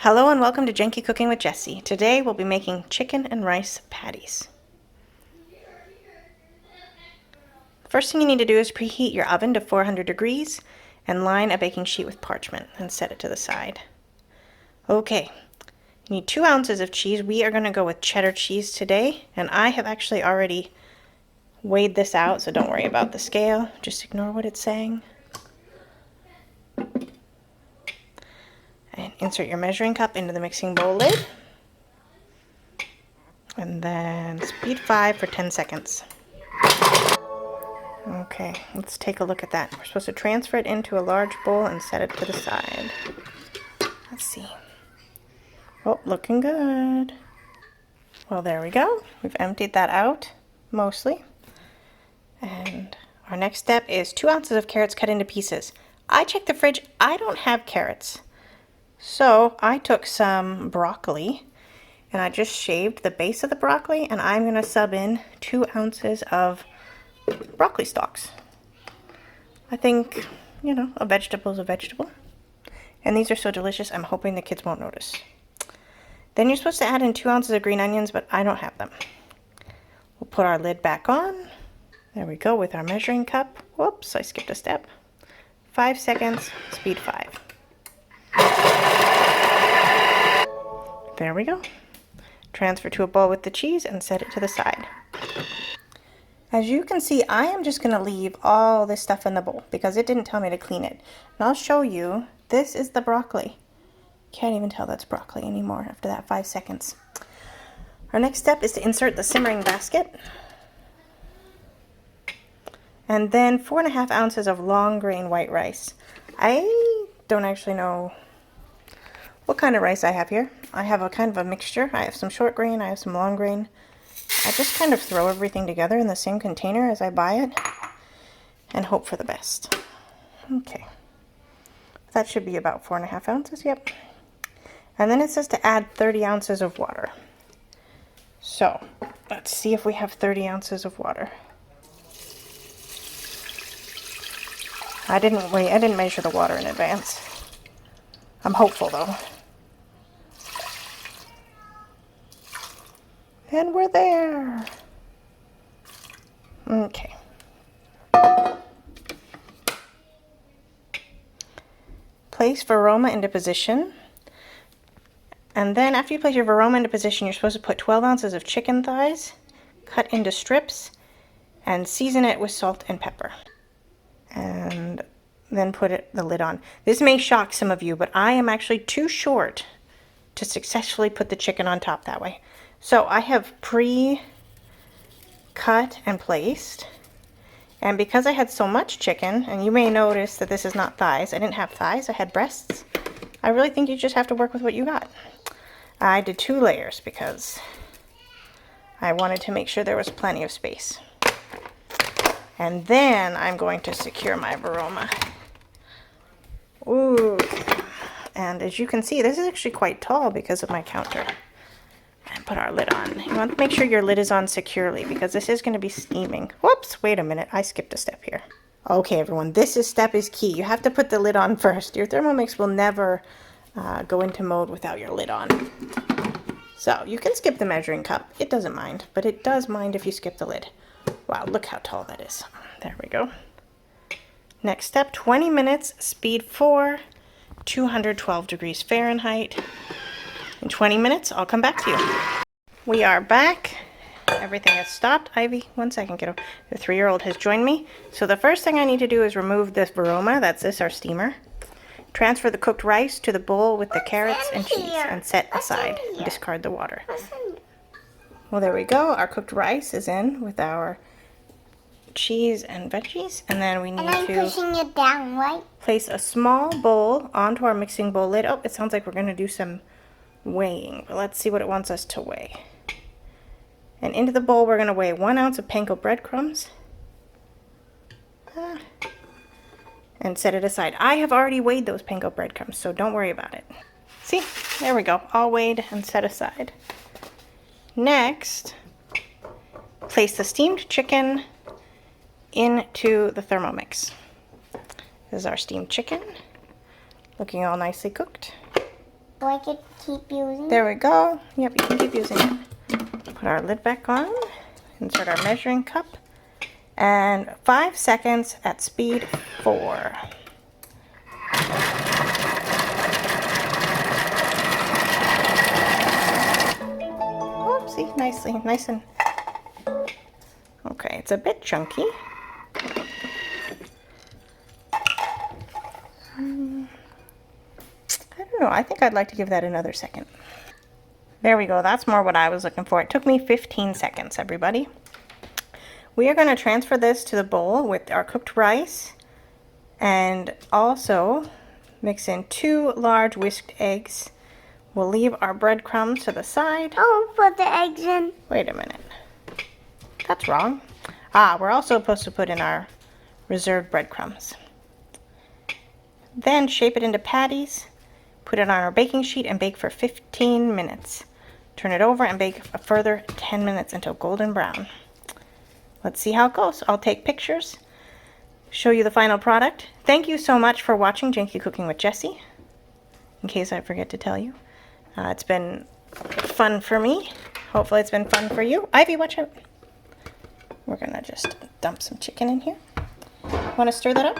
Hello and welcome to Janky Cooking with Jessie. Today we'll be making chicken and rice patties. First thing you need to do is preheat your oven to 400 degrees and line a baking sheet with parchment and set it to the side. Okay, you need 2 ounces of cheese. We are going to go with cheddar cheese today, and I have actually already weighed this out, so don't worry about the scale. Just ignore what it's saying. And insert your measuring cup into the mixing bowl lid. And then speed 5 for 10 seconds. Okay, let's take a look at that. We're supposed to transfer it into a large bowl and set it to the side. Let's see. Oh, looking good. Well, there we go. We've emptied that out, mostly. And our next step is 2 ounces of carrots cut into pieces. I checked the fridge. I don't have carrots. So I took some broccoli and I just shaved the base of the broccoli, and I'm going to sub in 2 ounces of broccoli stalks. I think, you know, a vegetable is a vegetable. And these are so delicious, I'm hoping the kids won't notice. Then you're supposed to add in 2 ounces of green onions, but I don't have them. We'll put our lid back on. There we go with our measuring cup. Whoops, I skipped a step. 5 seconds, speed 5. There we go. Transfer to a bowl with the cheese and set it to the side. As you can see, I am just going to leave all this stuff in the bowl because it didn't tell me to clean it. And I'll show you, this is the broccoli. Can't even tell that's broccoli anymore after that 5 seconds. Our next step is to insert the simmering basket. And then 4.5 ounces of long grain white rice. I don't actually know what kind of rice I have here. I have a kind of a mixture. I have some short grain, I have some long grain. I just kind of throw everything together in the same container as I buy it and hope for the best. Okay. That should be about 4.5 ounces, yep. And then it says to add 30 ounces of water. So, let's see if we have 30 ounces of water. I didn't measure the water in advance. I'm hopeful though. And we're there. Okay. Place varoma into position. And then after you place your varoma into position, you're supposed to put 12 ounces of chicken thighs, cut into strips, and season it with salt and pepper. And then put the lid on. This may shock some of you, but I am actually too short to successfully put the chicken on top that way. So I have pre-cut and placed, and because I had so much chicken, and you may notice that this is not thighs, I didn't have thighs, I had breasts. I really think you just have to work with what you got. I did 2 layers because I wanted to make sure there was plenty of space. And then I'm going to secure my varoma. Ooh. And as you can see, this is actually quite tall because of my counter. And put our lid on. You want to make sure your lid is on securely because this is going to be steaming. Whoops, wait a minute, I skipped a step here. Okay everyone, step is key. You have to put the lid on first. Your Thermomix will never go into mode without your lid on. So you can skip the measuring cup, it doesn't mind, but it does mind if you skip the lid. Wow, look how tall that is. There we go. Next step, 20 minutes, speed 4, 212 degrees Fahrenheit. In 20 minutes, I'll come back to you. We are back. Everything has stopped. Ivy, 1 second, kiddo. The 3-year-old has joined me. So the first thing I need to do is remove this varoma. That's our steamer. Transfer the cooked rice to the bowl with the carrots and cheese and set aside. Discard the water. Well, there we go. Our cooked rice is in with our cheese and veggies, and then we need to pushing it down, right? Place a small bowl onto our mixing bowl lid. Oh, it sounds like we're going to do some weighing, but let's see what it wants us to weigh. And into the bowl we're going to weigh 1 ounce of panko breadcrumbs and set it aside. I have already weighed those panko breadcrumbs, so don't worry about it. See, there we go, all weighed and set aside. Next, place the steamed chicken into the Thermomix. This is our steamed chicken, looking all nicely cooked. So I could keep using There we go. Yep, you can keep using it. Put our lid back on. Insert our measuring cup. And 5 seconds at speed 4. Oopsie, nicely, nice and... Okay, it's a bit chunky. I don't know, I think I'd like to give that another second. There we go, that's more what I was looking for. It took me 15 seconds, everybody. We are going to transfer this to the bowl with our cooked rice and also mix in 2 large whisked eggs. We'll leave our breadcrumbs to the side. Oh, put the eggs in. Wait a minute. That's wrong. Ah, we're also supposed to put in our reserved breadcrumbs. Then shape it into patties, put it on our baking sheet and bake for 15 minutes. Turn it over and bake a further 10 minutes until golden brown. Let's see how it goes. I'll take pictures, show you the final product. Thank you so much for watching Janky Cooking with Jessie, in case I forget to tell you. It's been fun for me. Hopefully it's been fun for you. Ivy, watch out. We're gonna just dump some chicken in here. Want to stir that up?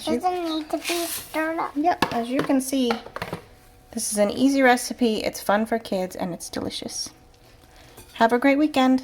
Doesn't need to be stirred up. Yep, as you can see, this is an easy recipe. It's fun for kids and it's delicious. Have a great weekend.